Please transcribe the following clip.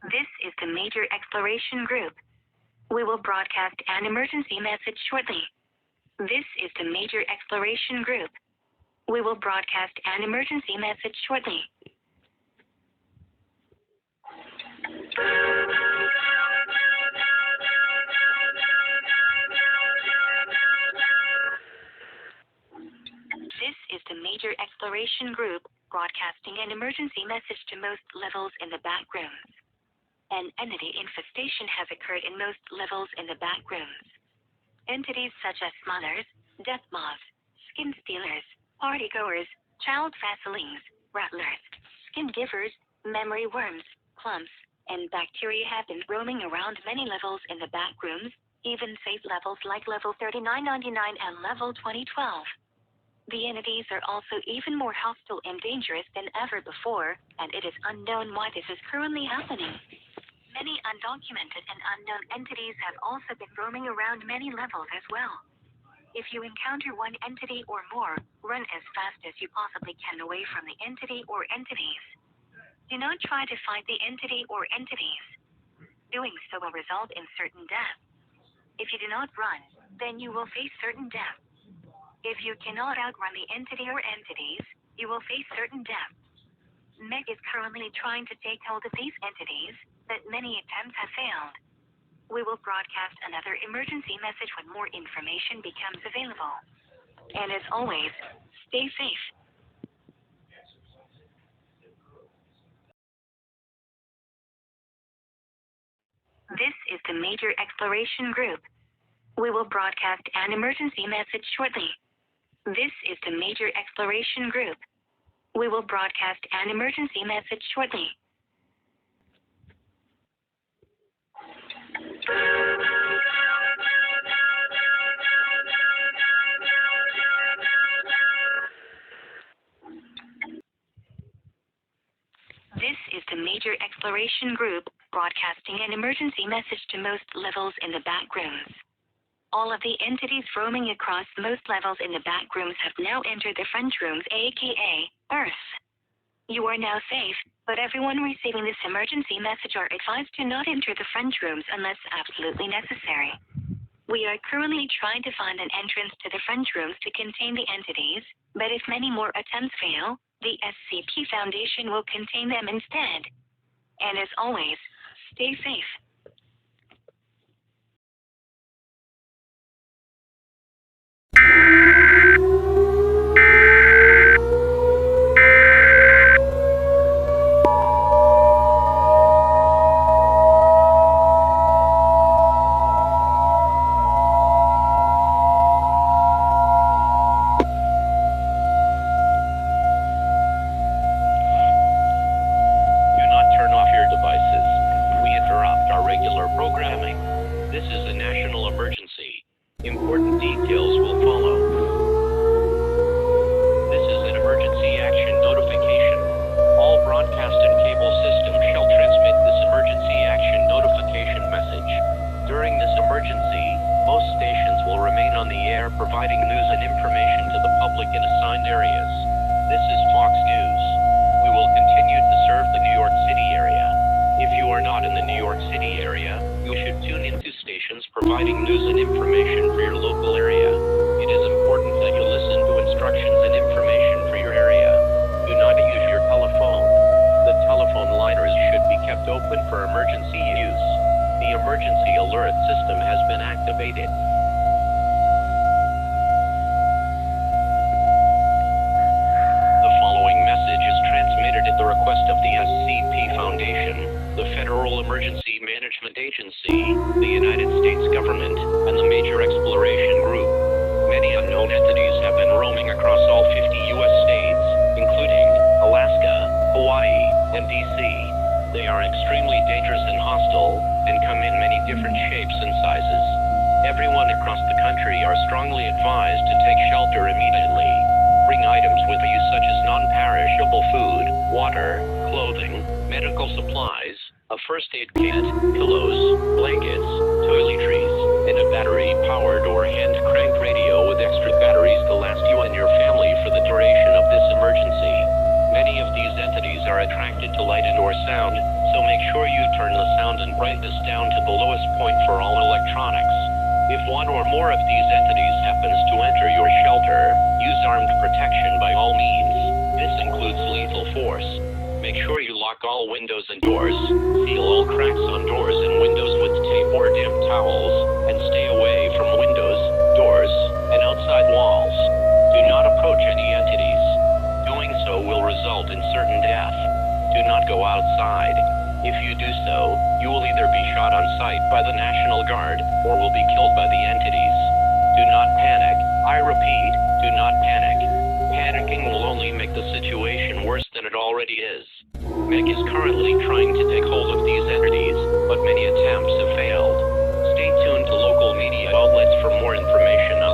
This is the Major Exploration Group. We will broadcast an emergency message shortly. This is the Major Exploration Group. We will broadcast an emergency message shortly. This is the Major Exploration Group, broadcasting an emergency message to most levels in the Backrooms. An entity infestation has occurred in most levels in the Backrooms. Entities such as smothers, death moths, skin stealers, partygoers, child facelings, rattlers, skin givers, memory worms, clumps, and bacteria have been roaming around many levels in the Backrooms, even safe levels like level 3999 and level 2012. The entities are also even more hostile and dangerous than ever before, and it is unknown why this is currently happening. Many undocumented and unknown entities have also been roaming around many levels as well. If you encounter one entity or more, run as fast as you possibly can away from the entity or entities. Do not try to fight the entity or entities. Doing so will result in certain death. If you do not run, then you will face certain death. If you cannot outrun the entity or entities, you will face certain death. Meg is currently trying to take hold of these entities, but many attempts have failed. We will broadcast another emergency message when more information becomes available. And as always, stay safe. This is the Major Exploration Group. We will broadcast an emergency message shortly. This is the Major Exploration Group. We will broadcast an emergency message shortly. This is the Major Exploration Group, broadcasting an emergency message to most levels in the Backrooms. All of the entities roaming across most levels in the Backrooms have now entered the front rooms, aka Earth. You are now safe, but everyone receiving this emergency message are advised to not enter the front rooms unless absolutely necessary. We are currently trying to find an entrance to the front rooms to contain the entities, but if many more attempts fail, the SCP Foundation will contain them instead. And as always, stay safe. Providing news and information for your local area. It is important that you listen to instructions and information for your area. Do not use your telephone. The telephone liners should be kept open for emergency use. The emergency alert system has been activated. The following message is transmitted at the request of the SCP Foundation, the Federal Emergency Management Agency, the United States government, and the Major Exploration Group. Many unknown entities have been roaming across all 50 U.S. states, including Alaska, Hawaii, and D.C. They are extremely dangerous and hostile, and come in many different shapes and sizes. Everyone across the country are strongly advised to take shelter immediately. Bring items with you such as non-perishable food, water, clothing, medical supplies, a first aid kit, pillows, blankets, toiletries, and a battery-powered or hand-cranked radio with extra batteries to last you and your family for the duration of this emergency. Many of these entities are attracted to light and/or sound, so make sure you turn the sound and brightness down to the lowest point for all electronics. If one or more of these entities happens to enter your shelter, use armed protection by all means. This includes lethal force. Make sure you lock all windows and doors, seal all cracks on doors and windows with tape or damp towels, and stay away from windows, doors, and outside walls. Do not approach any entities. Doing so will result in certain death. Do not go outside. If you do so, you will either be shot on sight by the National Guard or will be killed by the entities. Do not panic. I repeat, do not panic. Panicking will only make the situation worse than it already is. Meg is currently trying to take hold of these entities, but many attempts have failed. Stay tuned to local media outlets for more information on